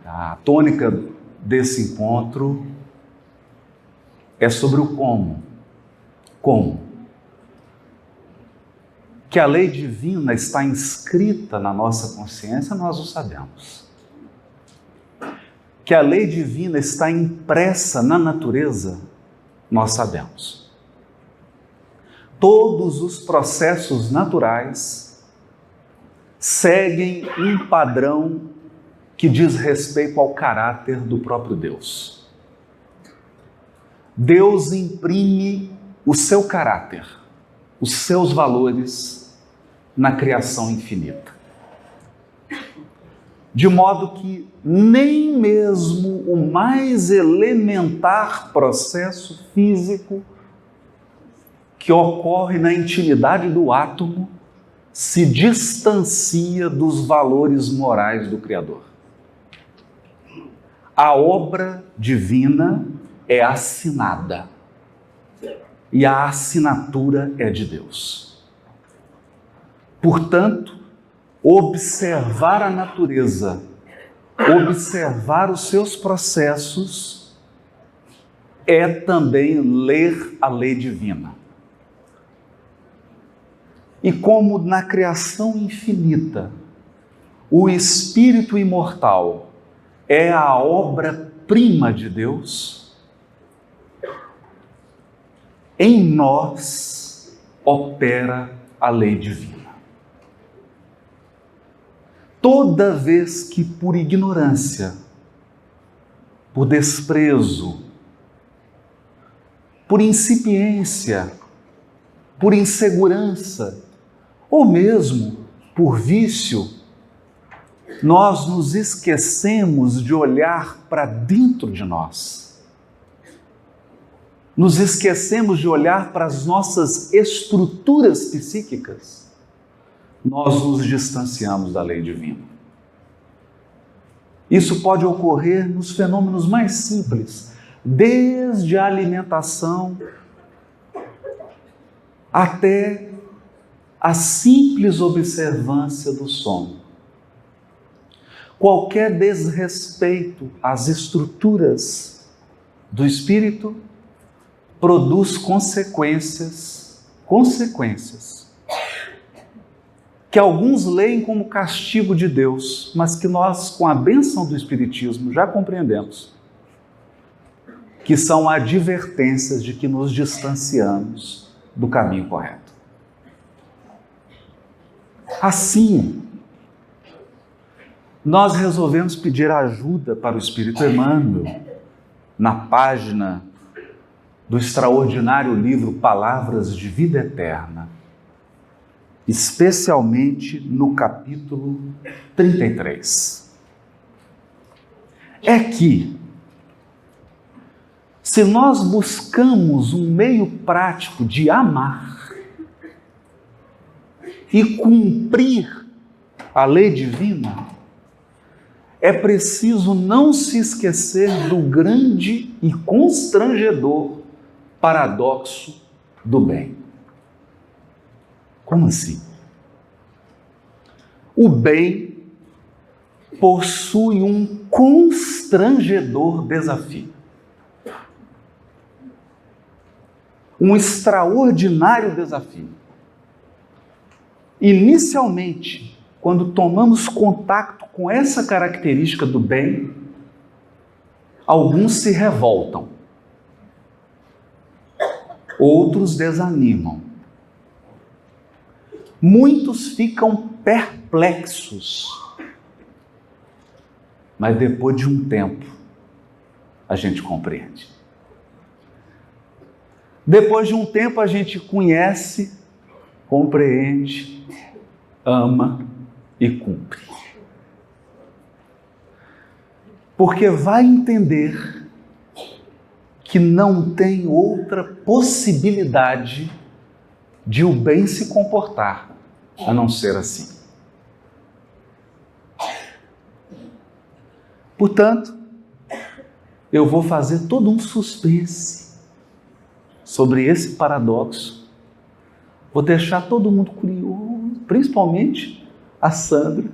A tônica desse encontro é sobre o como. Como? Que a lei divina está inscrita na nossa consciência, nós o sabemos. Que a lei divina está impressa na natureza, nós sabemos. Todos os processos naturais seguem um padrão que diz respeito ao caráter do próprio Deus. Deus imprime o seu caráter, os seus valores na criação infinita. De modo que nem mesmo o mais elementar processo físico que ocorre na intimidade do átomo se distancia dos valores morais do Criador. A obra divina é assinada e a assinatura é de Deus. Portanto, observar a natureza, observar os seus processos, é também ler a lei divina. E como na criação infinita, o Espírito imortal é a obra-prima de Deus, em nós opera a lei divina. Toda vez que por ignorância, por desprezo, por incipiência, por insegurança, ou mesmo por vício, nós nos esquecemos de olhar para dentro de nós. Nos esquecemos de olhar para as nossas estruturas psíquicas. Nós nos distanciamos da lei divina. Isso pode ocorrer nos fenômenos mais simples, desde a alimentação até a simples observância do sono. Qualquer desrespeito às estruturas do espírito produz consequências que alguns leem como castigo de Deus, mas que nós, com a bênção do Espiritismo, já compreendemos, que são advertências de que nos distanciamos do caminho correto. Assim, nós resolvemos pedir ajuda para o Espírito Emmanuel na página do extraordinário livro Palavras de Vida Eterna, especialmente no capítulo 33. É que, se nós buscamos um meio prático de amar e cumprir a lei divina, é preciso não se esquecer do grande e constrangedor paradoxo do bem. Como assim? O bem possui um constrangedor desafio. Um extraordinário desafio. Inicialmente, quando tomamos contato com essa característica do bem, alguns se revoltam, outros desanimam, muitos ficam perplexos, mas depois de um tempo a gente compreende. Depois de um tempo a gente conhece, compreende, ama e cumpre. Porque vai entender que não tem outra possibilidade de o bem se comportar a não ser assim. Portanto, eu vou fazer todo um suspense sobre esse paradoxo. Vou deixar todo mundo curioso, principalmente a Sandra,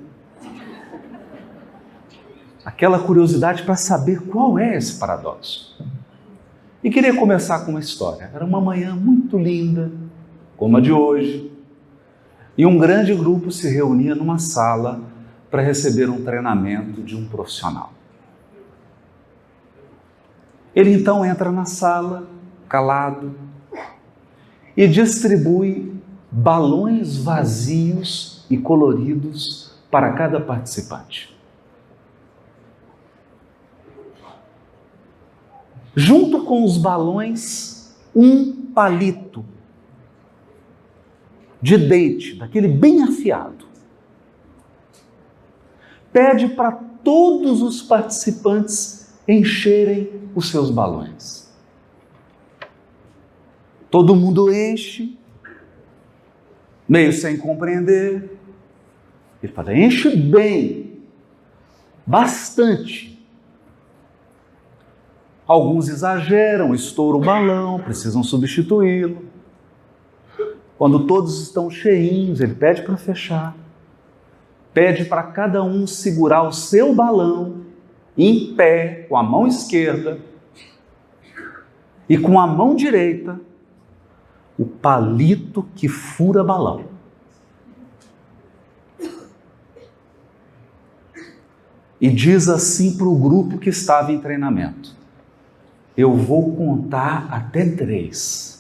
aquela curiosidade para saber qual é esse paradoxo. E queria começar com uma história. Era uma manhã muito linda, como a de hoje, e um grande grupo se reunia numa sala para receber um treinamento de um profissional. Ele então entra na sala, calado, e distribui balões vazios e coloridos para cada participante. Junto com os balões, um palito de dente, daquele bem afiado. Pede para todos os participantes encherem os seus balões. Todo mundo enche, meio sem compreender. Ele fala, enche bem, bastante. Alguns exageram, estouram o balão, precisam substituí-lo. Quando todos estão cheinhos, ele pede para fechar. Pede para cada um segurar o seu balão em pé, com a mão esquerda, e com a mão direita, o palito que fura balão. E diz assim para o grupo que estava em treinamento: eu vou contar até 3.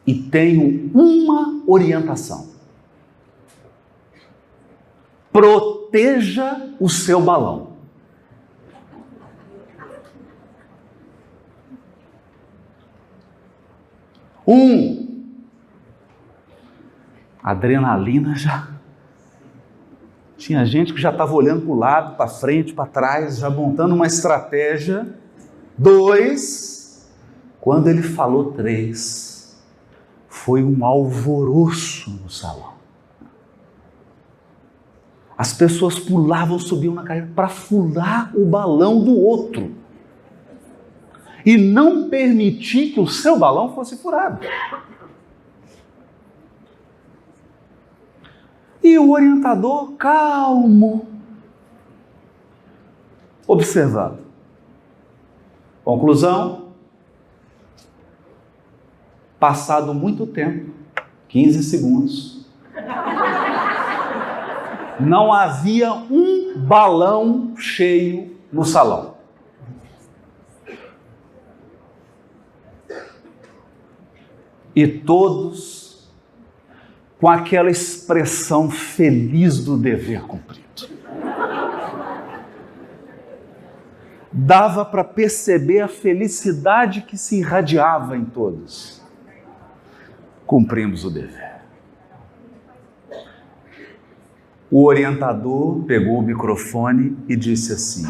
E tenho uma orientação. Proteja o seu balão. Adrenalina já. Tinha gente que já estava olhando para o lado, para frente, para trás, já montando uma estratégia. 2, quando ele falou 3, foi um alvoroço no salão. As pessoas pulavam, subiam na cadeira para furar o balão do outro. E não permitir que o seu balão fosse furado. E o orientador, calmo, observando. Conclusão: passado muito tempo, 15 segundos, não havia um balão cheio no salão. E todos com aquela expressão feliz do dever cumprido. Dava para perceber a felicidade que se irradiava em todos. Cumprimos o dever. O orientador pegou o microfone e disse assim: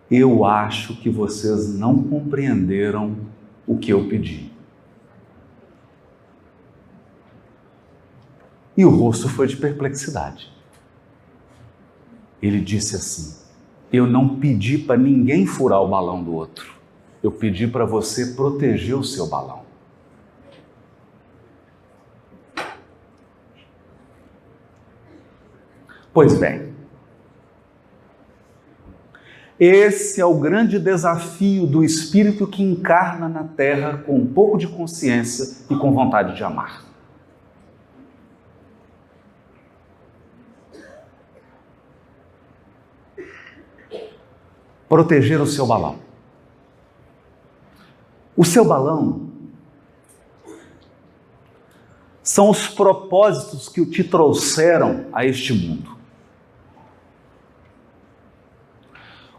eu acho que vocês não compreenderam o que eu pedi. E o rosto foi de perplexidade. Ele disse assim: eu não pedi para ninguém furar o balão do outro. Eu pedi para você proteger o seu balão. Pois bem, esse é o grande desafio do espírito que encarna na Terra com um pouco de consciência e com vontade de amar. Proteger o seu balão. O seu balão são os propósitos que te trouxeram a este mundo.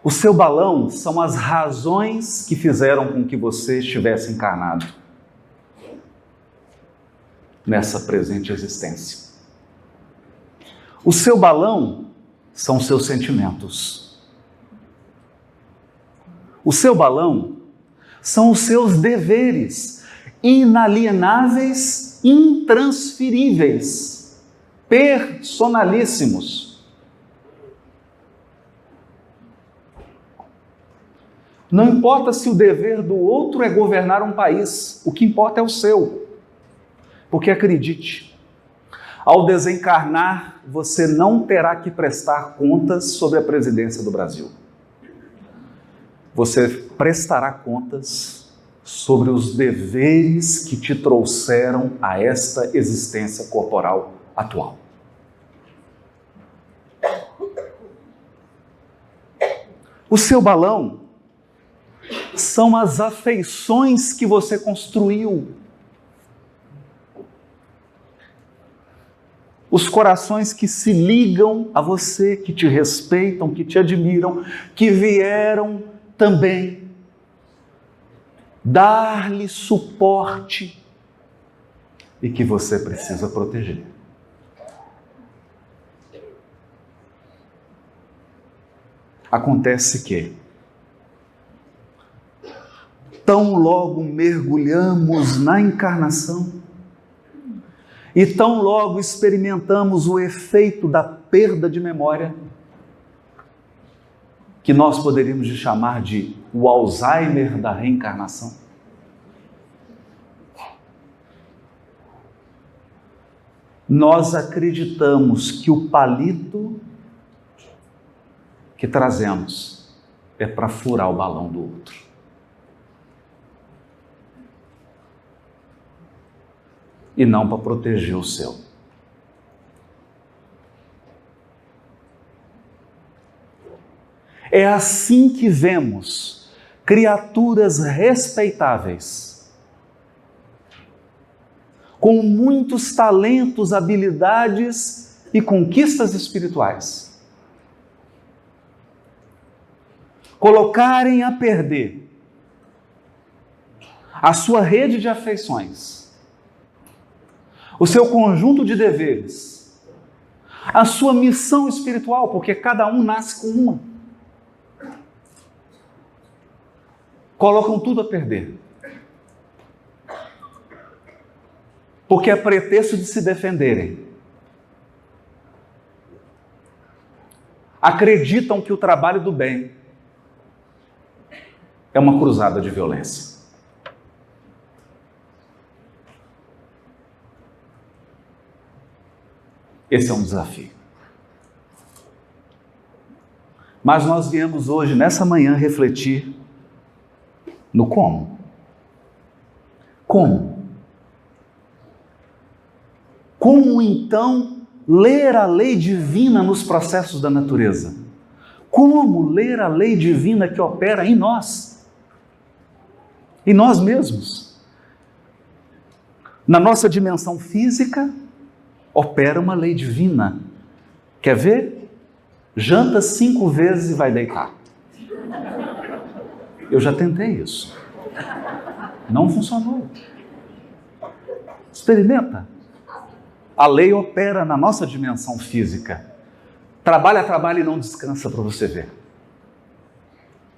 O seu balão são as razões que fizeram com que você estivesse encarnado nessa presente existência. O seu balão são seus sentimentos. O seu balão são os seus deveres inalienáveis, intransferíveis, personalíssimos. Não importa se o dever do outro é governar um país, o que importa é o seu. Porque acredite, Ao desencarnar, você não terá que prestar contas sobre a presidência do Brasil. Você prestará contas sobre os deveres que te trouxeram a esta existência corporal atual. O seu balão são as afeições que você construiu. Os corações que se ligam a você, que te respeitam, que te admiram, que vieram também dar-lhe suporte e que você precisa proteger. Acontece que, tão logo mergulhamos na encarnação e tão logo experimentamos o efeito da perda de memória, que nós poderíamos chamar de o Alzheimer da reencarnação. Nós acreditamos que o palito que trazemos é para furar o balão do outro. E não para proteger o seu. É assim que vemos criaturas respeitáveis, com muitos talentos, habilidades e conquistas espirituais, colocarem a perder a sua rede de afeições, o seu conjunto de deveres, a sua missão espiritual, porque cada um nasce com uma. Colocam tudo a perder. Porque é pretexto de se defenderem. Acreditam que o trabalho do bem é uma cruzada de violência. Esse é um desafio. Mas nós viemos hoje, nessa manhã, refletir no como. Como? Como então ler a lei divina nos processos da natureza? Como ler a lei divina que opera em nós? Em nós mesmos? Na nossa dimensão física, opera uma lei divina. Quer ver? Janta 5 vezes e vai deitar. Eu já tentei isso. Não funcionou. Experimenta. A lei opera na nossa dimensão física. Trabalha e não descansa para você ver.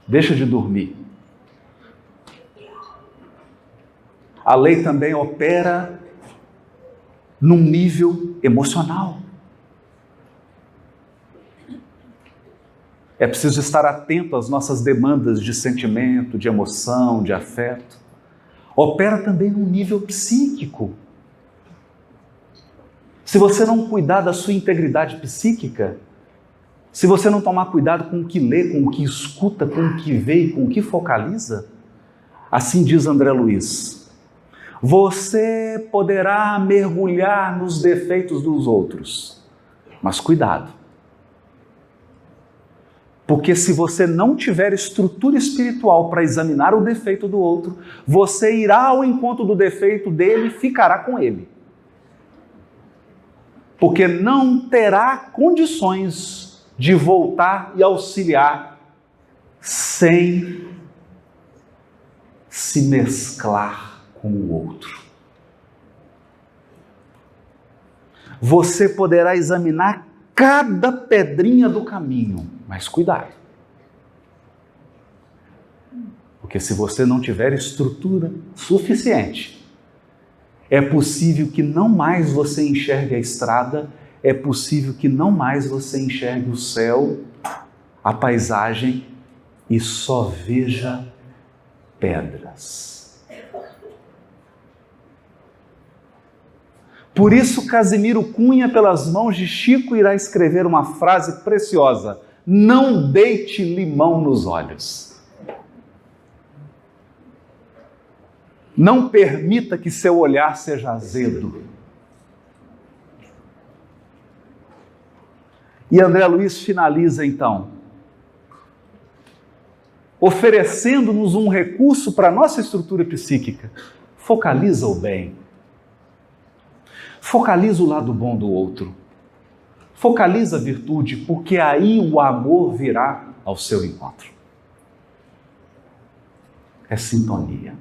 Deixa de dormir. A lei também opera num nível emocional. É preciso estar atento às nossas demandas de sentimento, de emoção, de afeto. Opera também num nível psíquico. Se você não cuidar da sua integridade psíquica, se você não tomar cuidado com o que lê, com o que escuta, com o que vê e com o que focaliza, assim diz André Luiz, você poderá mergulhar nos defeitos dos outros, mas cuidado. Porque se você não tiver estrutura espiritual para examinar o defeito do outro, você irá ao encontro do defeito dele e ficará com ele. Porque não terá condições de voltar e auxiliar sem se mesclar com o outro. Você poderá examinar cada pedrinha do caminho, mas cuidado. Porque se você não tiver estrutura suficiente, é possível que não mais você enxergue a estrada, é possível que não mais você enxergue o céu, a paisagem e só veja pedras. Por isso, Casimiro Cunha, pelas mãos de Chico, irá escrever uma frase preciosa: não deite limão nos olhos. Não permita que seu olhar seja azedo. E André Luiz finaliza então, oferecendo-nos um recurso para a nossa estrutura psíquica. Focaliza o bem. Focaliza o lado bom do outro. Focaliza a virtude, porque aí o amor virá ao seu encontro. É sintonia.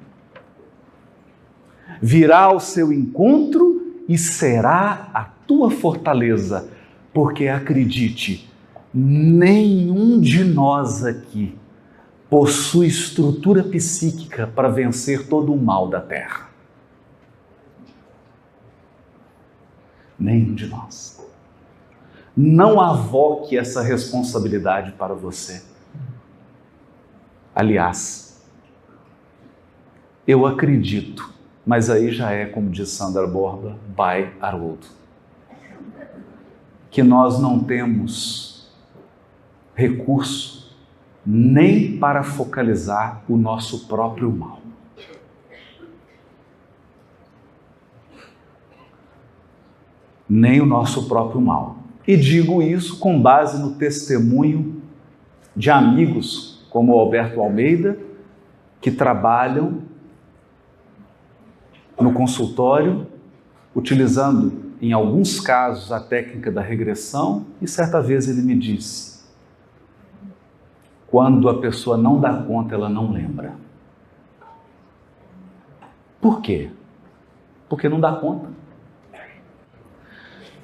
Virá ao seu encontro e será a tua fortaleza, porque acredite, nenhum de nós aqui possui estrutura psíquica para vencer todo o mal da terra. Nenhum de nós. Não avoque essa responsabilidade para você. Aliás, eu acredito, mas aí já é, como diz Sandra Borba, by Haroldo, que nós não temos recurso nem para focalizar o nosso próprio mal. Nem o nosso próprio mal. E digo isso com base no testemunho de amigos como o Alberto Almeida, que trabalham no consultório, utilizando, em alguns casos, a técnica da regressão, e certa vez ele me disse: quando a pessoa não dá conta, ela não lembra. Por quê? Porque não dá conta.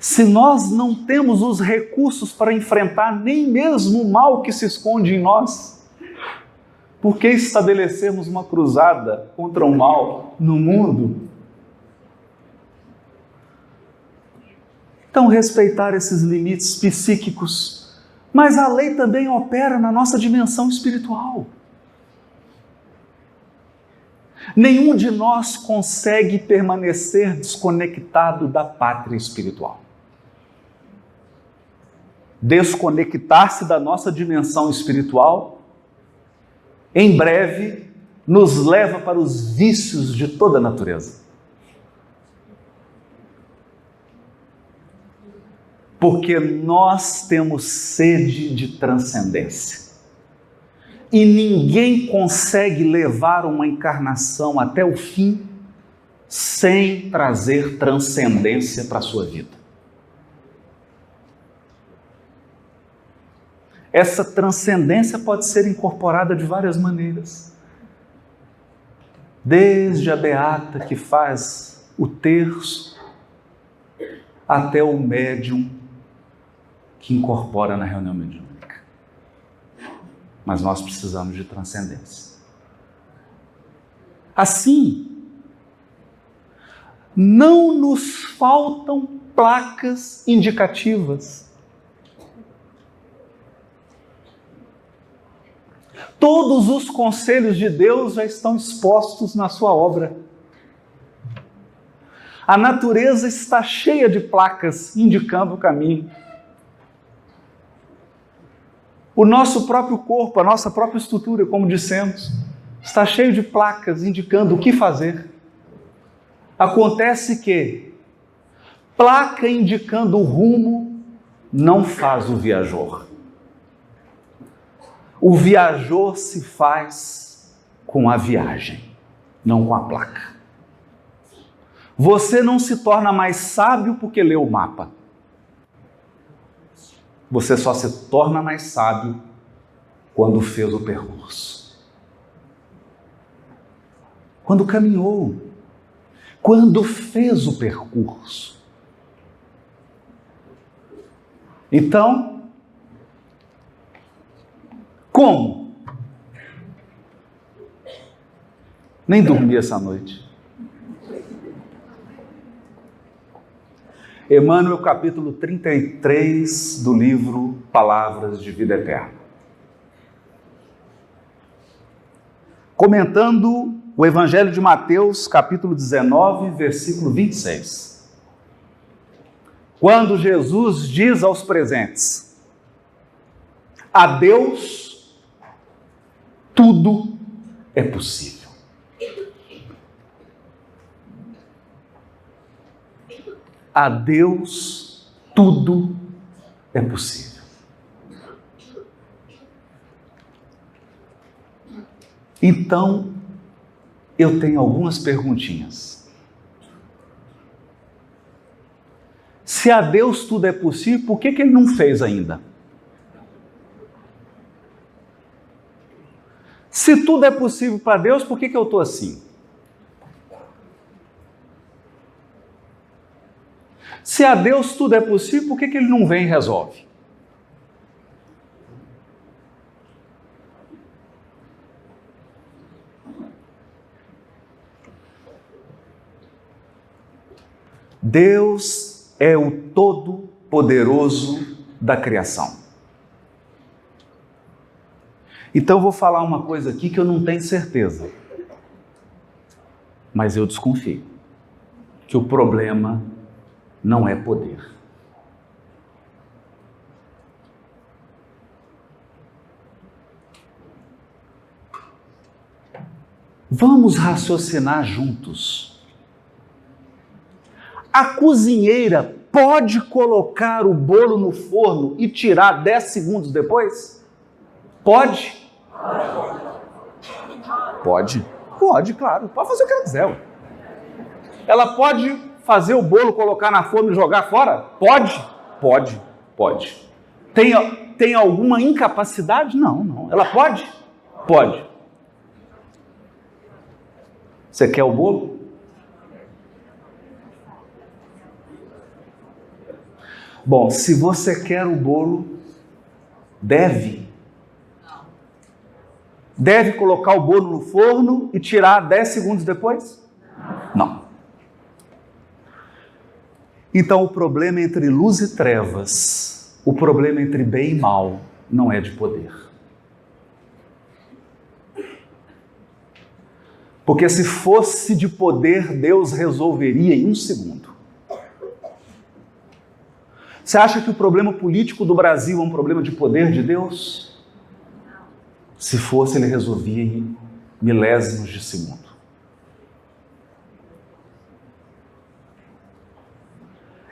Se nós não temos os recursos para enfrentar nem mesmo o mal que se esconde em nós, por que estabelecermos uma cruzada contra o mal no mundo? Então, respeitar esses limites psíquicos, mas a lei também opera na nossa dimensão espiritual. Nenhum de nós consegue permanecer desconectado da pátria espiritual. Desconectar-se da nossa dimensão espiritual, em breve, nos leva para os vícios de toda a natureza. Porque nós temos sede de transcendência. E ninguém consegue levar uma encarnação até o fim sem trazer transcendência para a sua vida. Essa transcendência pode ser incorporada de várias maneiras. Desde a beata que faz o terço, até o médium que incorpora na reunião mediúnica. Mas nós precisamos de transcendência. Assim, não nos faltam placas indicativas. Todos os conselhos de Deus já estão expostos na sua obra. A natureza está cheia de placas indicando o caminho. O nosso próprio corpo, a nossa própria estrutura, como dissemos, está cheio de placas indicando o que fazer. Acontece que placa indicando o rumo não faz o viajor. O viajor se faz com a viagem, não com a placa. Você não se torna mais sábio porque lê o mapa. Você só se torna mais sábio quando fez o percurso. Quando caminhou. Quando fez o percurso. Então, como? Nem dormi essa noite. Emmanuel, capítulo 33 do livro Palavras de Vida Eterna. Comentando o Evangelho de Mateus, capítulo 19, versículo 26. Quando Jesus diz aos presentes: a Deus tudo é possível. A Deus tudo é possível. Então, eu tenho algumas perguntinhas. Se a Deus tudo é possível, por que Ele não fez ainda? Se tudo é possível para Deus, por que eu estou assim? Se a Deus tudo é possível, por que Ele não vem e resolve? Deus é o Todo-Poderoso da criação. Então eu vou falar uma coisa aqui que eu não tenho certeza, mas eu desconfio que o problema não é poder. Vamos raciocinar juntos. A cozinheira pode colocar o bolo no forno e tirar 10 segundos depois? Pode? Pode. Pode, claro. Pode fazer o que ela quiser. Ela pode fazer o bolo, colocar na forma e jogar fora? Pode? Pode. Pode. Tem alguma incapacidade? Não. Ela pode? Pode. Você quer o bolo? Bom, se você quer o bolo, deve colocar o bolo no forno e tirar 10 segundos depois? Não. Então o problema é entre luz e trevas, o problema é entre bem e mal, não é de poder. Porque se fosse de poder, Deus resolveria em 1 segundo. Você acha que o problema político do Brasil é um problema de poder de Deus? Se fosse, Ele resolvia em milésimos de segundo.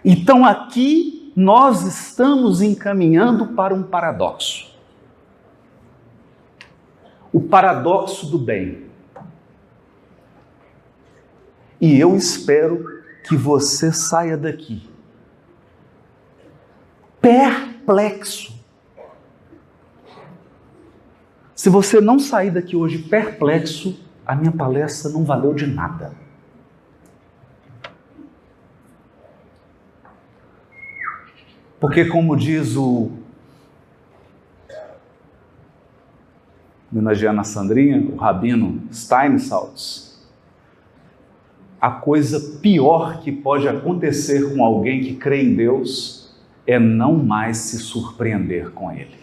Então aqui nós estamos encaminhando para um paradoxo. O paradoxo do bem. E eu espero que você saia daqui perplexo. Se você não sair daqui hoje perplexo, a minha palestra não valeu de nada. Porque, como diz homenageando a Sandrinha, o rabino Steinsaltz, a coisa pior que pode acontecer com alguém que crê em Deus é não mais se surpreender com Ele.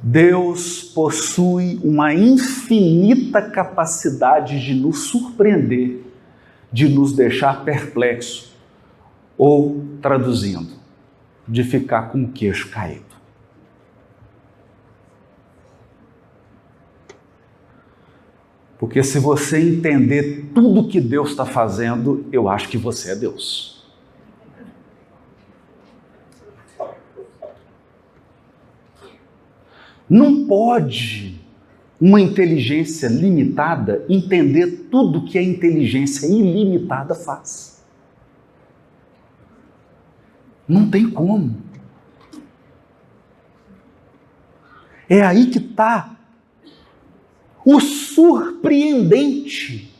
Deus possui uma infinita capacidade de nos surpreender, de nos deixar perplexo, ou, traduzindo, de ficar com o queixo caído. Porque se você entender tudo que Deus está fazendo, eu acho que você é Deus. Não pode uma inteligência limitada entender tudo que a inteligência ilimitada faz. Não tem como. É aí que está o surpreendente.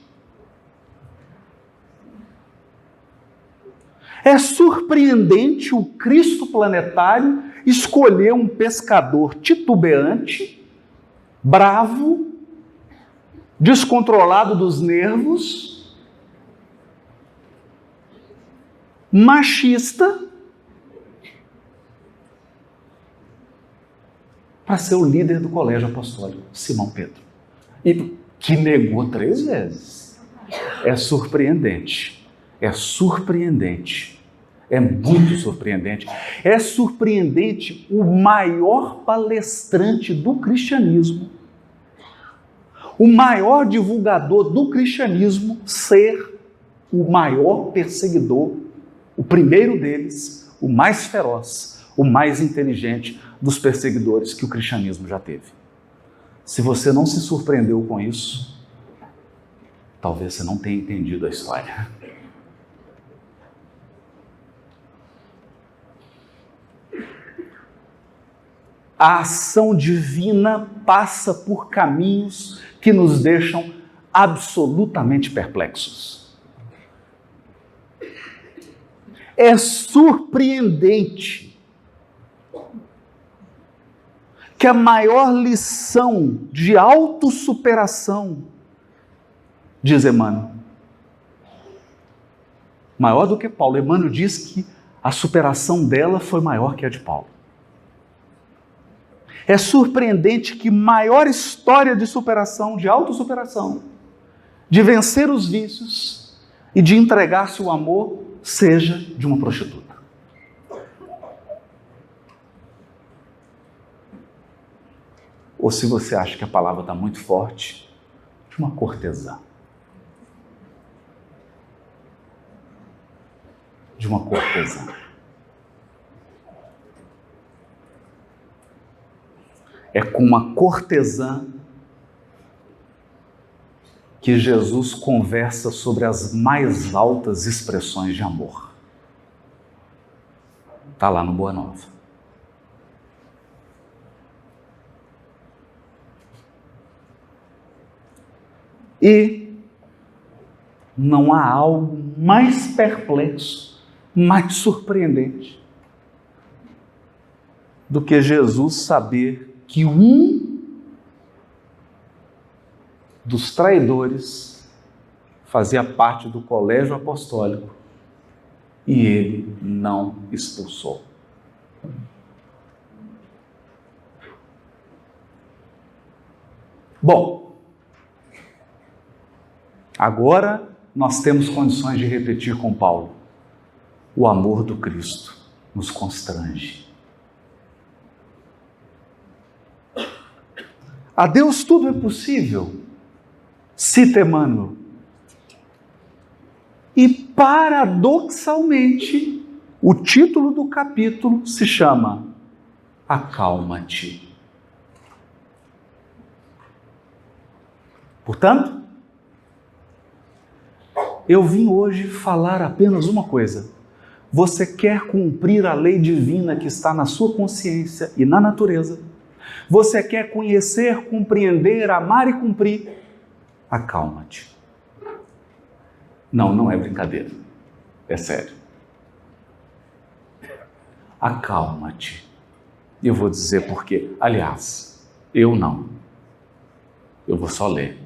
É surpreendente o Cristo planetário escolher um pescador titubeante, bravo, descontrolado dos nervos, machista, para ser o líder do colégio apostólico, Simão Pedro. E que negou 3 vezes. É surpreendente. É surpreendente. É muito surpreendente. É surpreendente o maior palestrante do cristianismo, o maior divulgador do cristianismo ser o maior perseguidor, o primeiro deles, o mais feroz, o mais inteligente dos perseguidores que o cristianismo já teve. Se você não se surpreendeu com isso, talvez você não tenha entendido a história. A ação divina passa por caminhos que nos deixam absolutamente perplexos. É surpreendente que a maior lição de autossuperação, diz Emmanuel, maior do que Paulo. Emmanuel diz que a superação dela foi maior que a de Paulo. É surpreendente que maior história de superação, de autossuperação, de vencer os vícios e de entregar-se o amor, seja de uma prostituta. Ou se você acha que a palavra está muito forte, de uma cortesã. De uma cortesã. É com uma cortesã que Jesus conversa sobre as mais altas expressões de amor. Está lá no Boa Nova. E não há algo mais perplexo, mais surpreendente do que Jesus saber que um dos traidores fazia parte do colégio apostólico e ele não expulsou. Bom, agora nós temos condições de repetir com Paulo: o amor do Cristo nos constrange. A Deus tudo é possível, cita Emmanuel. E paradoxalmente, o título do capítulo se chama Acalma-te. Portanto, eu vim hoje falar apenas uma coisa. Você quer cumprir a lei divina que está na sua consciência e na natureza? Você quer conhecer, compreender, amar e cumprir? Acalma-te. Não, não é brincadeira. É sério. Acalma-te. Eu vou dizer por quê. Aliás, eu não. Eu vou só ler.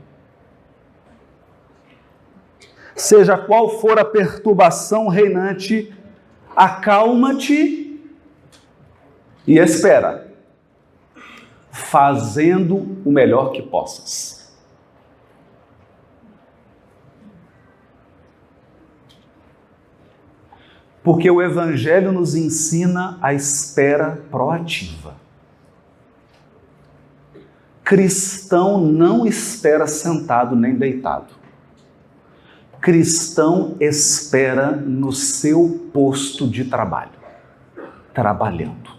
Seja qual for a perturbação reinante, acalma-te e espera, fazendo o melhor que possas. Porque o Evangelho nos ensina a espera proativa. Cristão não espera sentado nem deitado. Cristão espera no seu posto de trabalho, trabalhando.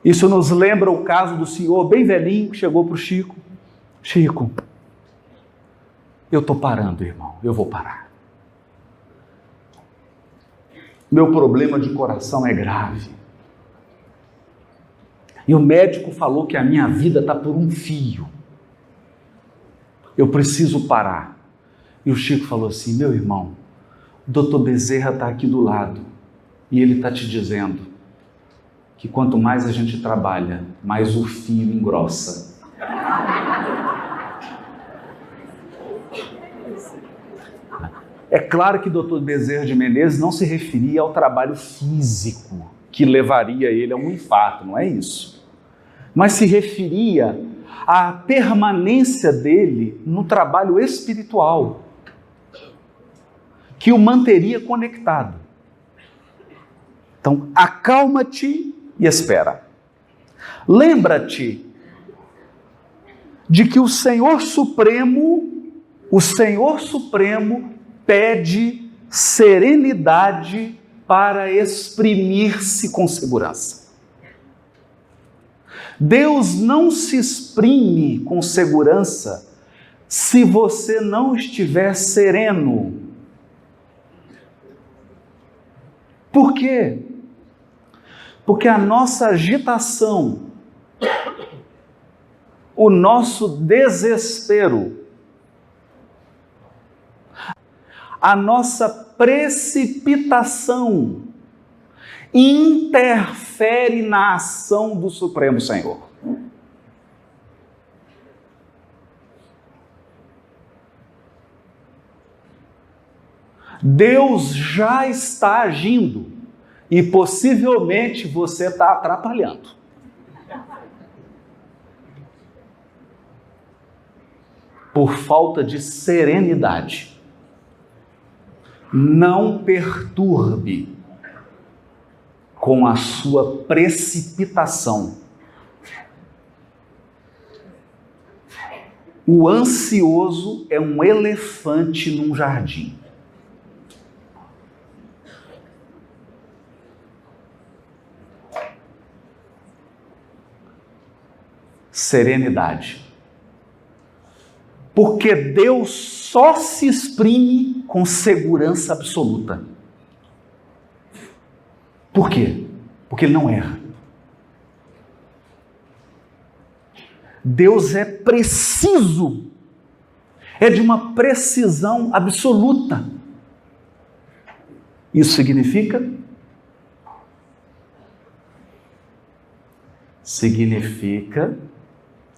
Isso nos lembra o caso do senhor bem velhinho que chegou para o Chico. Chico, eu estou parando, irmão, eu vou parar. Meu problema de coração é grave. E o médico falou que a minha vida está por um fio. Eu preciso parar. E o Chico falou assim: meu irmão, o doutor Bezerra está aqui do lado e ele está te dizendo que quanto mais a gente trabalha, mais o fio engrossa. É claro que o doutor Bezerra de Menezes não se referia ao trabalho físico, que levaria ele a um infarto, não é isso. Mas se referia à permanência dele no trabalho espiritual, que o manteria conectado. Então, acalma-te e espera. Lembra-te de que o Senhor Supremo pede serenidade para exprimir-se com segurança. Deus não se exprime com segurança se você não estiver sereno. Por quê? Porque a nossa agitação, o nosso desespero, a nossa precipitação interfere na ação do Supremo Senhor. Deus já está agindo e possivelmente você está atrapalhando. Por falta de serenidade. Não perturbe com a sua precipitação. O ansioso é um elefante num jardim. Serenidade. Porque Deus só se exprime com segurança absoluta. Por quê? Porque Ele não erra. Deus é preciso, é de uma precisão absoluta. Isso significa? Significa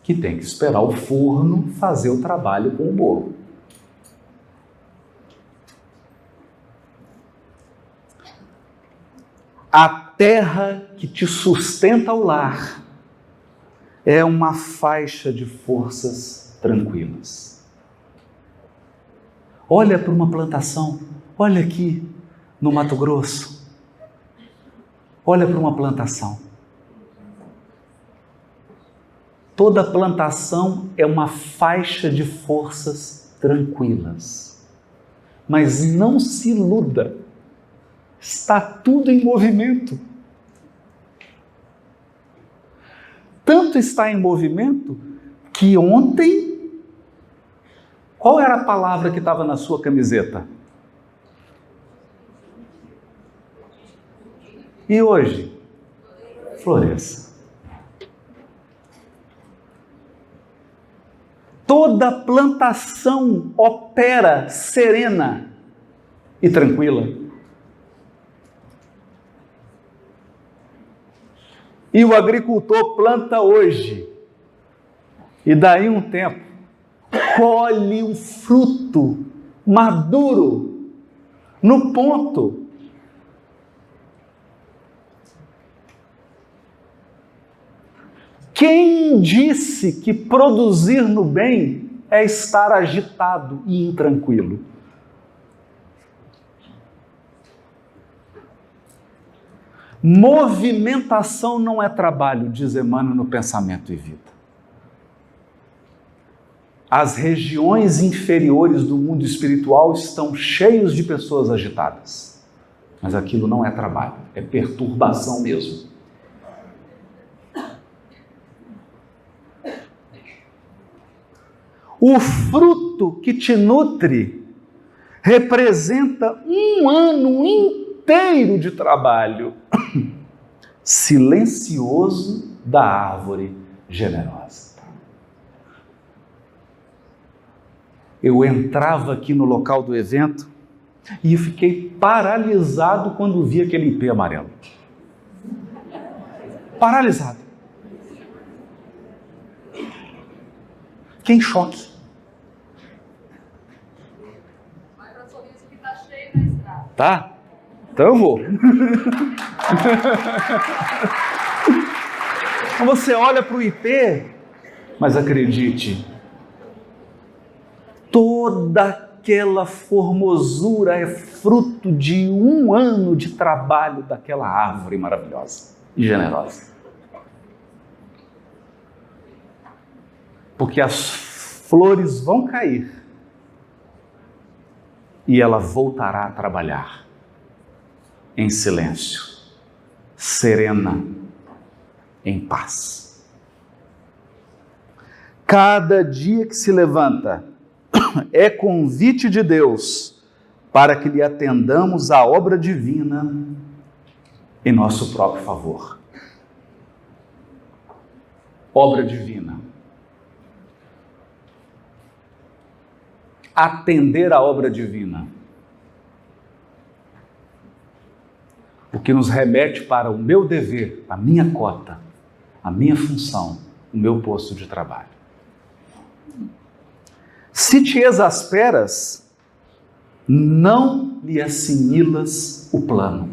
que tem que esperar o forno fazer o trabalho com o bolo. A terra que te sustenta o lar é uma faixa de forças tranquilas. Olha para uma plantação, olha aqui no Mato Grosso, olha para uma plantação. Toda plantação é uma faixa de forças tranquilas. Mas não se iluda, está tudo em movimento. Tanto está em movimento que ontem, qual era a palavra que estava na sua camiseta? E hoje? Floresça. Toda plantação opera serena e tranquila. E o agricultor planta hoje, e daí um tempo, colhe o fruto maduro, no ponto. Quem disse que produzir no bem é estar agitado e intranquilo? Movimentação não é trabalho, diz Emmanuel no Pensamento e Vida. As regiões inferiores do mundo espiritual estão cheias de pessoas agitadas. Mas aquilo não é trabalho, é perturbação mesmo. O fruto que te nutre representa um ano inteiro de trabalho silencioso da árvore generosa. Eu entrava aqui no local do evento e fiquei paralisado quando vi aquele ipê amarelo. Paralisado. Fiquei em choque. Tá? Então eu vou. Você olha para o IP, mas acredite, toda aquela formosura é fruto de 1 ano de trabalho daquela árvore maravilhosa e generosa. Porque as flores vão cair e ela voltará a trabalhar em silêncio, serena, em paz. Cada dia que se levanta é convite de Deus para que lhe atendamos à obra divina em nosso próprio favor. Obra divina. Atender à obra divina. O que nos remete para o meu dever, a minha cota, a minha função, o meu posto de trabalho. Se te exasperas, não lhe assimilas o plano.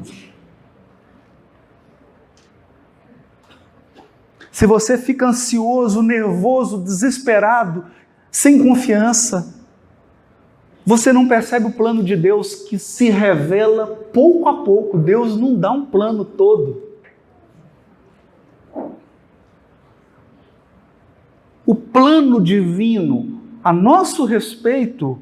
Se você fica ansioso, nervoso, desesperado, sem confiança, você não percebe o plano de Deus que se revela pouco a pouco. Deus não dá um plano todo. O plano divino a nosso respeito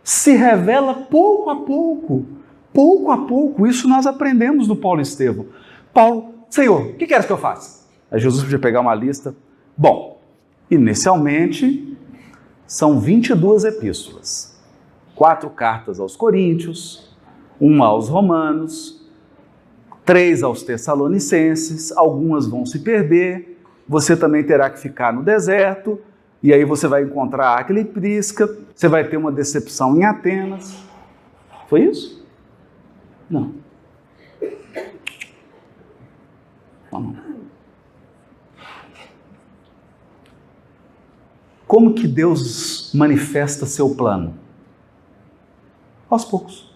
se revela pouco a pouco. Pouco a pouco. Isso nós aprendemos do Paulo Estevão. Paulo, Senhor, o que queres que eu faça? Aí Jesus podia pegar uma lista. Bom, inicialmente são 22 epístolas. 4 cartas aos Coríntios, 1 aos Romanos, 3 aos Tessalonicenses, algumas vão se perder, você também terá que ficar no deserto, e aí você vai encontrar Áquila e Prisca, você vai ter uma decepção em Atenas. Foi isso? Não. Não. Como que Deus manifesta seu plano? Aos poucos.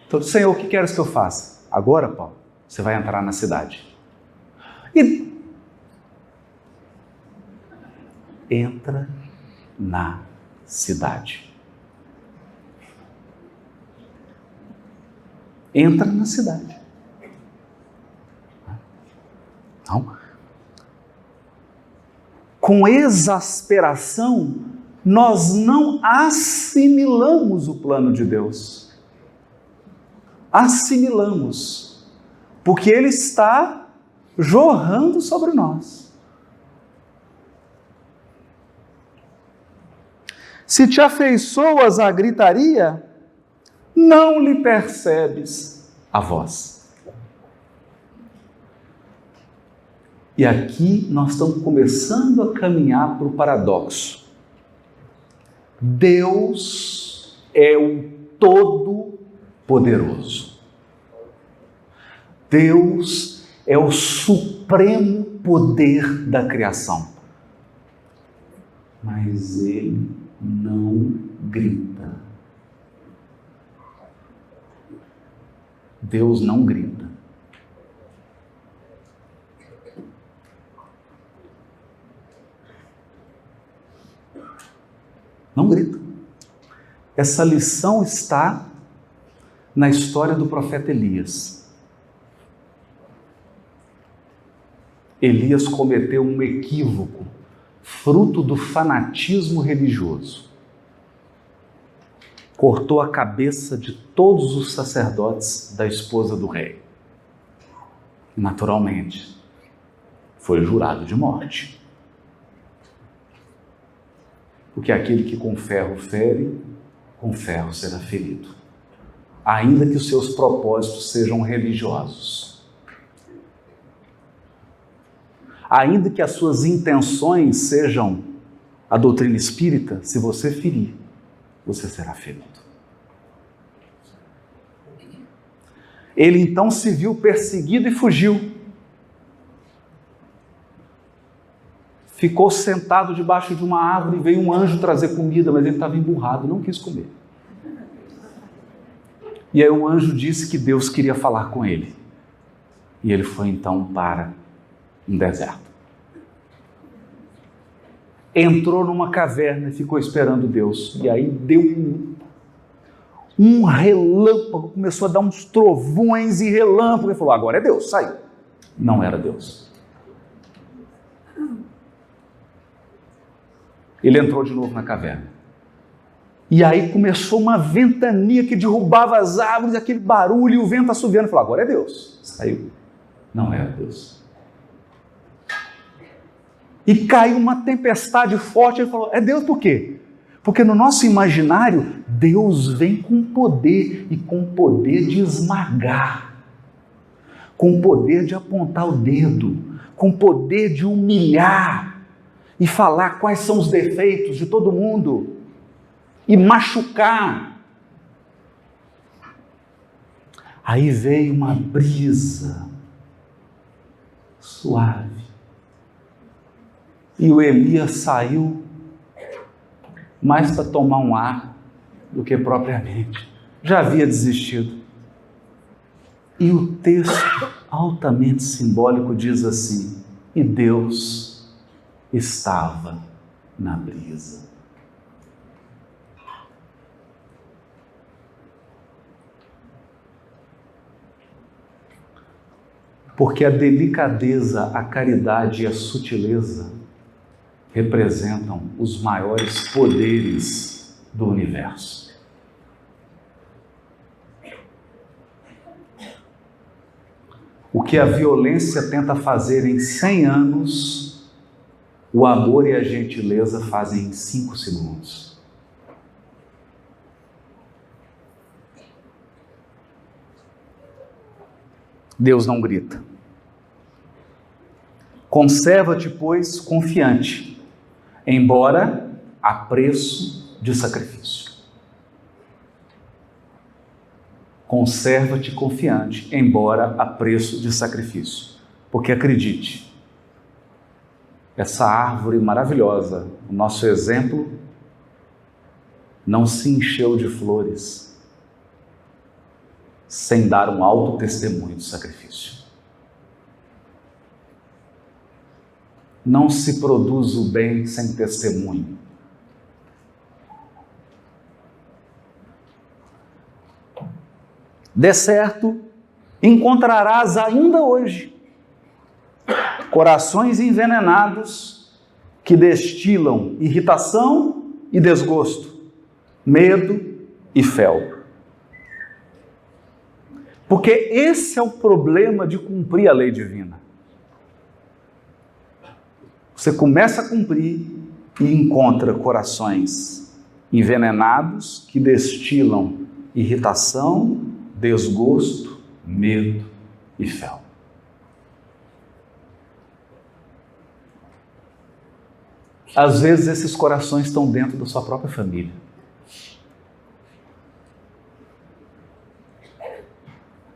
Então, Senhor, o que queres que eu faça? Agora, Paulo, você vai entrar na cidade. E entra na cidade. Entra na cidade. Não. Com exasperação, nós não assimilamos o plano de Deus. Assimilamos, porque Ele está jorrando sobre nós. Se te afeiçoas à gritaria, não lhe percebes a voz. E aqui nós estamos começando a caminhar para o paradoxo. Deus é o Todo-Poderoso. Deus é o supremo poder da criação. Mas Ele não grita. Deus não grita. Não grita. Essa lição está na história do profeta Elias. Elias cometeu um equívoco, fruto do fanatismo religioso. Cortou a cabeça de todos os sacerdotes da esposa do rei. Naturalmente, foi jurado de morte. Porque aquele que com ferro fere, com ferro será ferido. Ainda que os seus propósitos sejam religiosos. Ainda que as suas intenções sejam a doutrina espírita, se você ferir, você será ferido. Ele então se viu perseguido e fugiu. Ficou sentado debaixo de uma árvore e veio um anjo trazer comida, mas ele estava emburrado, não quis comer. E aí um anjo disse que Deus queria falar com ele. E ele foi então para um deserto. Entrou numa caverna e ficou esperando Deus. E aí deu um relâmpago, começou a dar uns trovões e relâmpagos. Ele falou, agora é Deus, saiu. Não era Deus. Ele entrou de novo na caverna. E aí começou uma ventania que derrubava as árvores, aquele barulho, e o vento assoviando. Ele falou, agora é Deus. Saiu. Não era Deus. E caiu uma tempestade forte. Ele falou, é Deus por quê? Porque no nosso imaginário, Deus vem com poder, e com poder de esmagar, com poder de apontar o dedo, com poder de humilhar e falar quais são os defeitos de todo mundo e machucar. Aí veio uma brisa suave e o Elias saiu mais para tomar um ar do que propriamente. Já havia desistido. E o texto altamente simbólico diz assim, e Deus estava na brisa. Porque a delicadeza, a caridade e a sutileza representam os maiores poderes do universo. O que a violência tenta fazer em 100 anos, o amor e a gentileza fazem em 5 segundos. Deus não grita. Conserva-te, pois, confiante, embora a preço de sacrifício. Conserva-te confiante, embora a preço de sacrifício. Porque acredite, essa árvore maravilhosa, o nosso exemplo, não se encheu de flores sem dar um alto testemunho de sacrifício. Não se produz o bem sem testemunho. De certo, encontrarás ainda hoje corações envenenados que destilam irritação e desgosto, medo e fel. Porque esse é o problema de cumprir a lei divina. Você começa a cumprir e encontra corações envenenados que destilam irritação, desgosto, medo e fel. Às vezes esses corações estão dentro da sua própria família.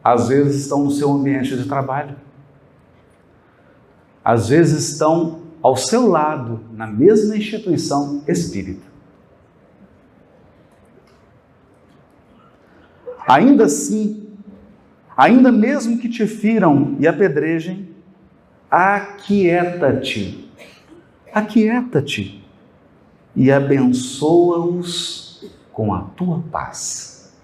Às vezes estão no seu ambiente de trabalho. Às vezes estão ao seu lado, na mesma instituição espírita. Ainda assim, ainda mesmo que te firam e apedrejem, aquieta-te e abençoa-os com a tua paz.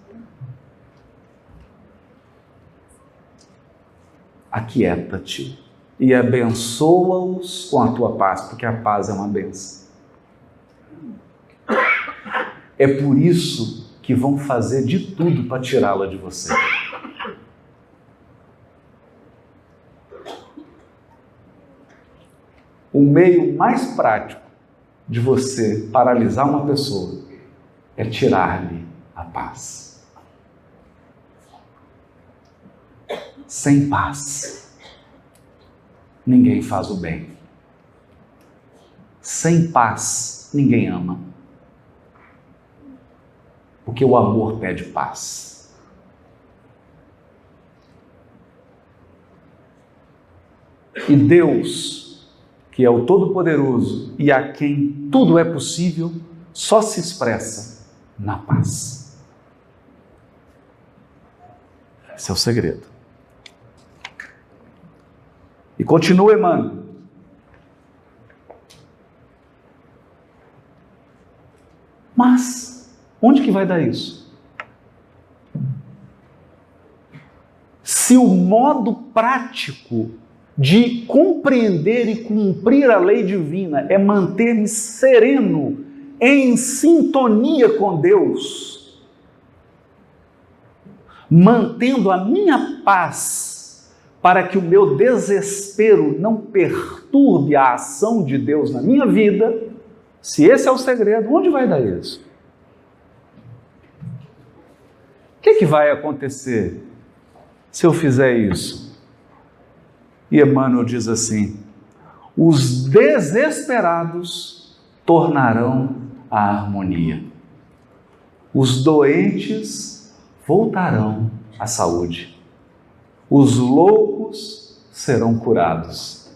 Aquieta-te e abençoa-os com a tua paz, porque a paz é uma bênção. É por isso que vão fazer de tudo para tirá-la de você. O meio mais prático de você paralisar uma pessoa é tirar-lhe a paz. Sem paz, ninguém faz o bem. Sem paz, ninguém ama. Porque o amor pede paz. E Deus, que é o Todo-Poderoso e a quem tudo é possível, só se expressa na paz. Esse é o segredo. E continua Emmanuel. Mas, onde que vai dar isso? Se o modo prático de compreender e cumprir a lei divina é manter-me sereno, em sintonia com Deus, mantendo a minha paz para que o meu desespero não perturbe a ação de Deus na minha vida, se esse é o segredo, onde vai dar isso? O que vai acontecer se eu fizer isso? E Emmanuel diz assim: os desesperados tornarão a harmonia, os doentes voltarão à saúde, os loucos serão curados,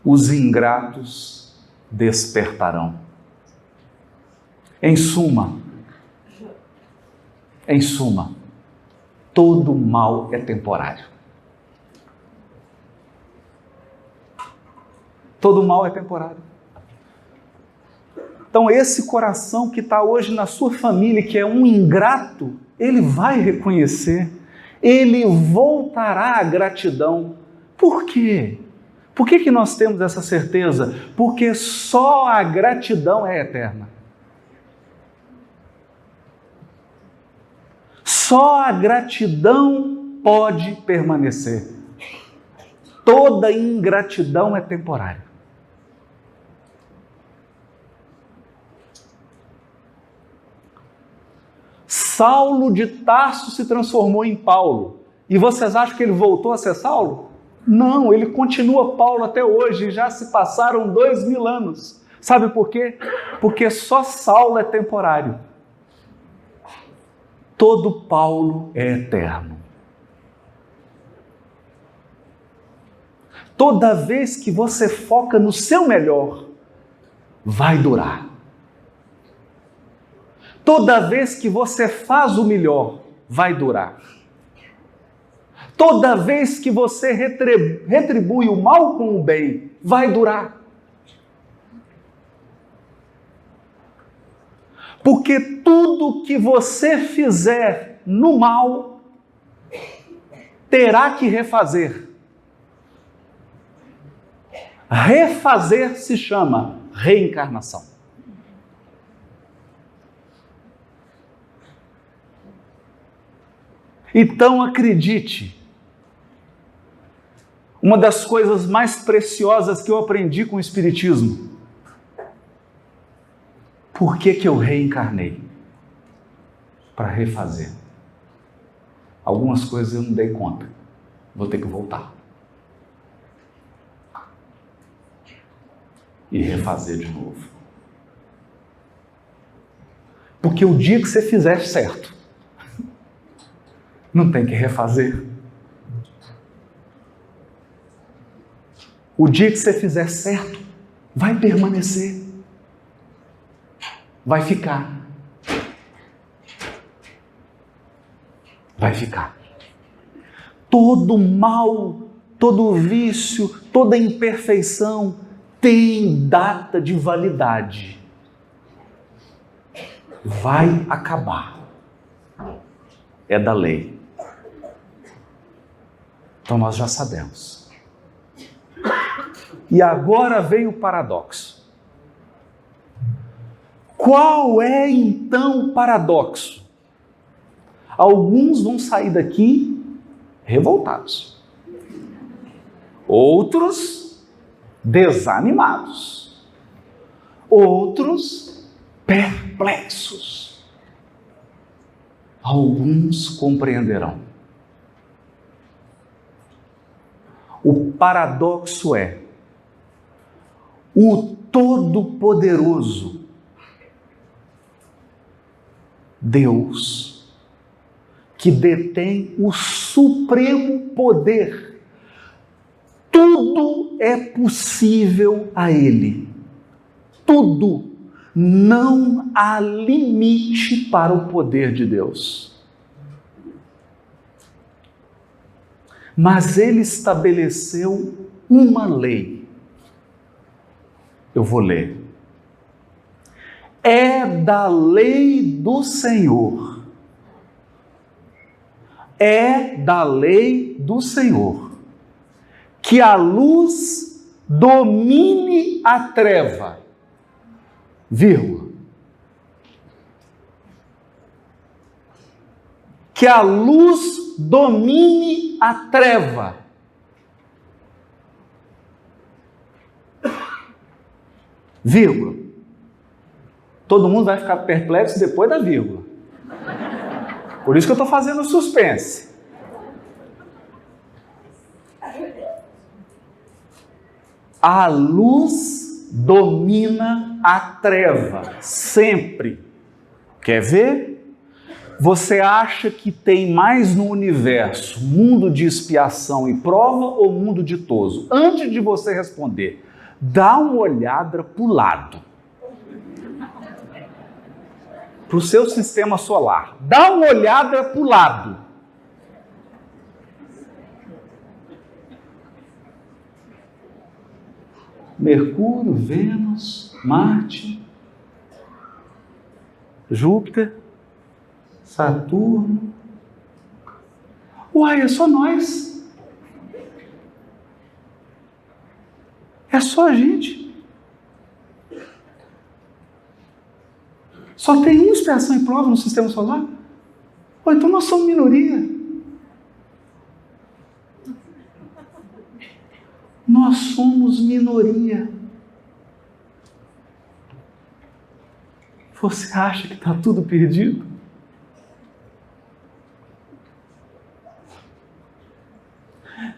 os ingratos despertarão. Em suma, todo mal é temporário. Todo mal é temporário. Então esse coração que está hoje na sua família, que é um ingrato, ele vai reconhecer, ele voltará à gratidão. Por quê? Por que nós temos essa certeza? Porque só a gratidão é eterna. Só a gratidão pode permanecer. Toda ingratidão é temporária. Saulo de Tarso se transformou em Paulo. E vocês acham que ele voltou a ser Saulo? Não, ele continua Paulo até hoje. Já se passaram 2000 anos. Sabe por quê? Porque só Saulo é temporário. Todo Paulo é eterno. Toda vez que você foca no seu melhor, vai durar. Toda vez que você faz o melhor, vai durar. Toda vez que você retribui o mal com o bem, vai durar. Porque tudo que você fizer no mal, terá que refazer. Refazer se chama reencarnação. Então acredite, uma das coisas mais preciosas que eu aprendi com o Espiritismo, por que eu reencarnei? Para refazer. Algumas coisas eu não dei conta, vou ter que voltar. E refazer de novo. Porque o dia que você fizer certo, não tem que refazer. O dia que você fizer certo, vai permanecer. Vai ficar. Vai ficar. Todo mal, todo vício, toda imperfeição tem data de validade. Vai acabar. É da lei. Então nós já sabemos. E agora vem o paradoxo. Qual é então o paradoxo? Alguns vão sair daqui revoltados. Outros desanimados. Outros perplexos. Alguns compreenderão. O paradoxo é: o Todo-Poderoso, Deus, que detém o supremo poder, tudo é possível a Ele. Tudo. Não há limite para o poder de Deus. Mas ele estabeleceu uma lei. Eu vou ler. É da lei do Senhor. É da lei do Senhor que a luz domine a treva, vírgula. Que a luz domine a treva. Vírgula. Todo mundo vai ficar perplexo depois da vírgula. Por isso que eu estou fazendo suspense. A luz domina a treva, sempre. Quer ver? Você acha que tem mais no universo mundo de expiação e prova ou mundo ditoso? Antes de você responder, dá uma olhada para o lado. Para o seu sistema solar. Dá uma olhada para o lado. Mercúrio, Vênus, Marte, Júpiter, Saturno. Uai, é só nós. É só a gente. Só tem uma expiação e prova no sistema solar? Ou então nós somos minoria. Nós somos minoria. Você acha que está tudo perdido?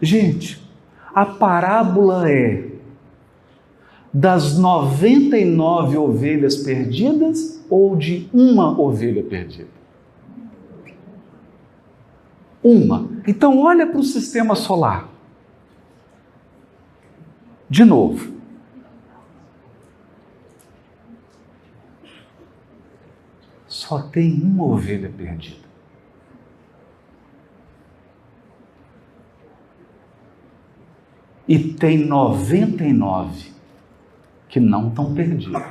Gente, a parábola é das 99 ovelhas perdidas ou de uma ovelha perdida? Uma. Então olha para o sistema solar. De novo. Só tem uma ovelha perdida. E tem 99 que não estão perdidos.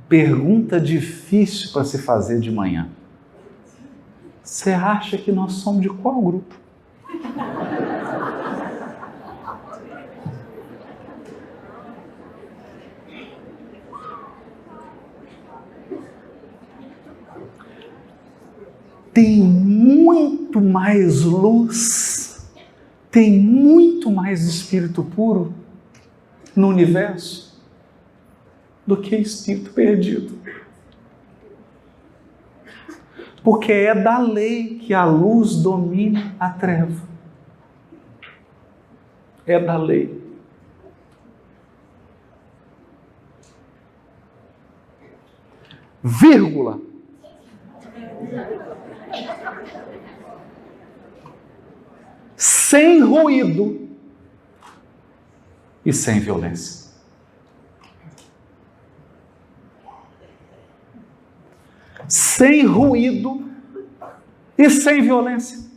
Pergunta difícil para se fazer de manhã. Você acha que nós somos de qual grupo? Tem muito mais luz, tem muito mais espírito puro no universo do que espírito perdido. Porque é da lei que a luz domina a treva. É da lei. Vírgula. Sem ruído e sem violência. Sem ruído e sem violência.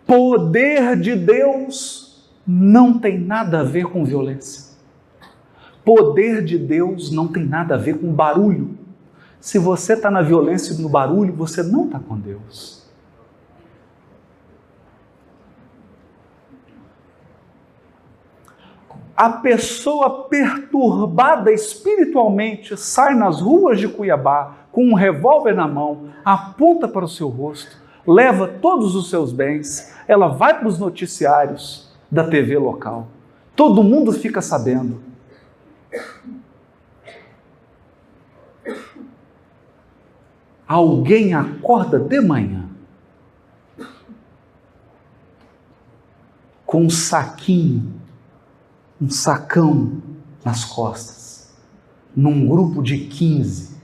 Poder de Deus não tem nada a ver com violência. Poder de Deus não tem nada a ver com barulho. Se você está na violência e no barulho, você não está com Deus. A pessoa perturbada espiritualmente sai nas ruas de Cuiabá com um revólver na mão, aponta para o seu rosto, leva todos os seus bens, ela vai para os noticiários da TV local. Todo mundo fica sabendo. Alguém acorda de manhã com um saquinho, um sacão nas costas, num grupo de 15,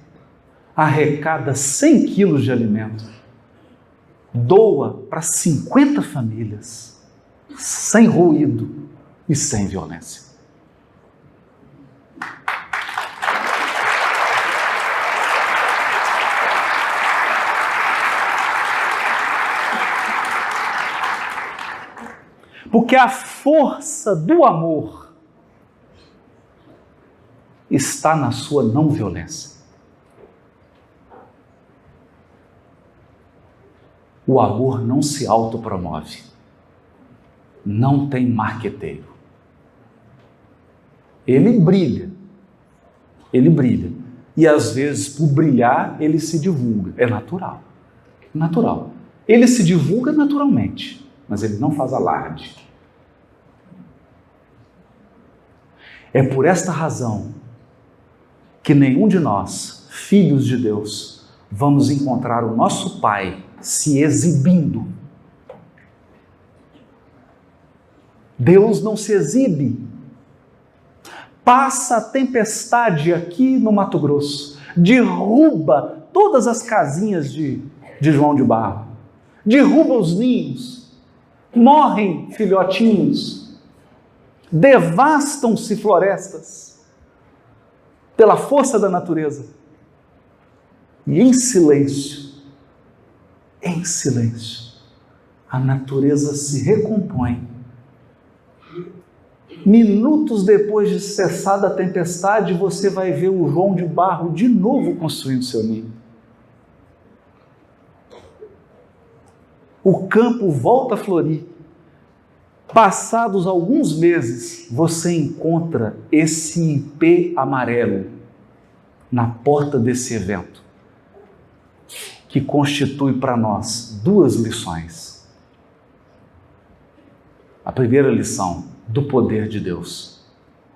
arrecada 100 quilos de alimento, doa para 50 famílias, sem ruído e sem violência. Porque a força do amor está na sua não violência. O amor não se autopromove, não tem marqueteiro. Ele brilha, e às vezes, por brilhar, ele se divulga. É natural. Ele se divulga naturalmente, mas ele não faz alarde. É por esta razão que nenhum de nós, filhos de Deus, vamos encontrar o nosso Pai se exibindo. Deus não se exibe. Passa a tempestade aqui no Mato Grosso, derruba todas as casinhas de João de Barro, derruba os ninhos, morrem filhotinhos, devastam-se florestas pela força da natureza. E em silêncio, a natureza se recompõe. Minutos depois de cessada a tempestade, você vai ver o João de Barro de novo construindo seu ninho. O campo volta a florir. Passados alguns meses, você encontra esse ipê amarelo na porta desse evento, que constitui para nós duas lições. A primeira lição, do poder de Deus.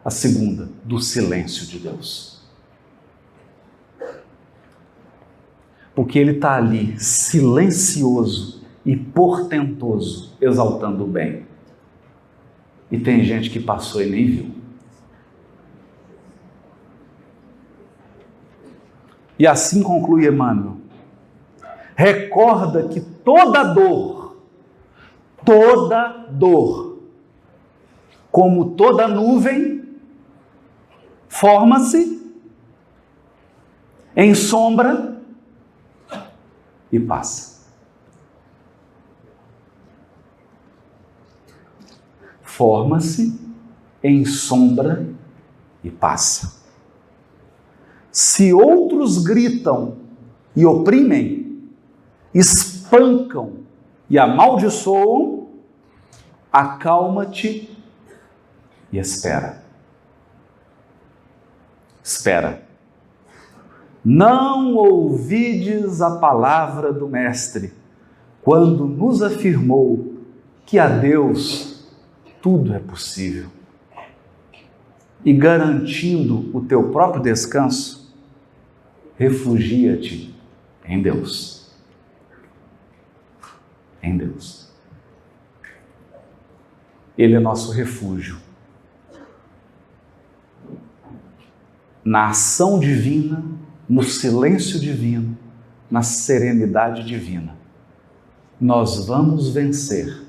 A segunda, do silêncio de Deus. Porque Ele está ali, silencioso e portentoso, exaltando o bem. E tem gente que passou e nem viu. E assim conclui Emmanuel. Recorda que toda dor, como toda nuvem, forma-se em sombra e passa. Forma-se em sombra e passa. Se outros gritam e oprimem, espancam e amaldiçoam, acalma-te e espera. Não ouvides a palavra do Mestre, quando nos afirmou que a Deus tudo é possível. E garantindo o teu próprio descanso, refugia-te em Deus. Em Deus. Ele é nosso refúgio. Na ação divina, no silêncio divino, na serenidade divina, nós vamos vencer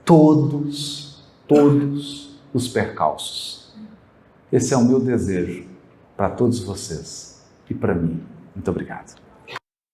todos os percalços. Esse é o meu desejo para todos vocês e para mim. Muito obrigado.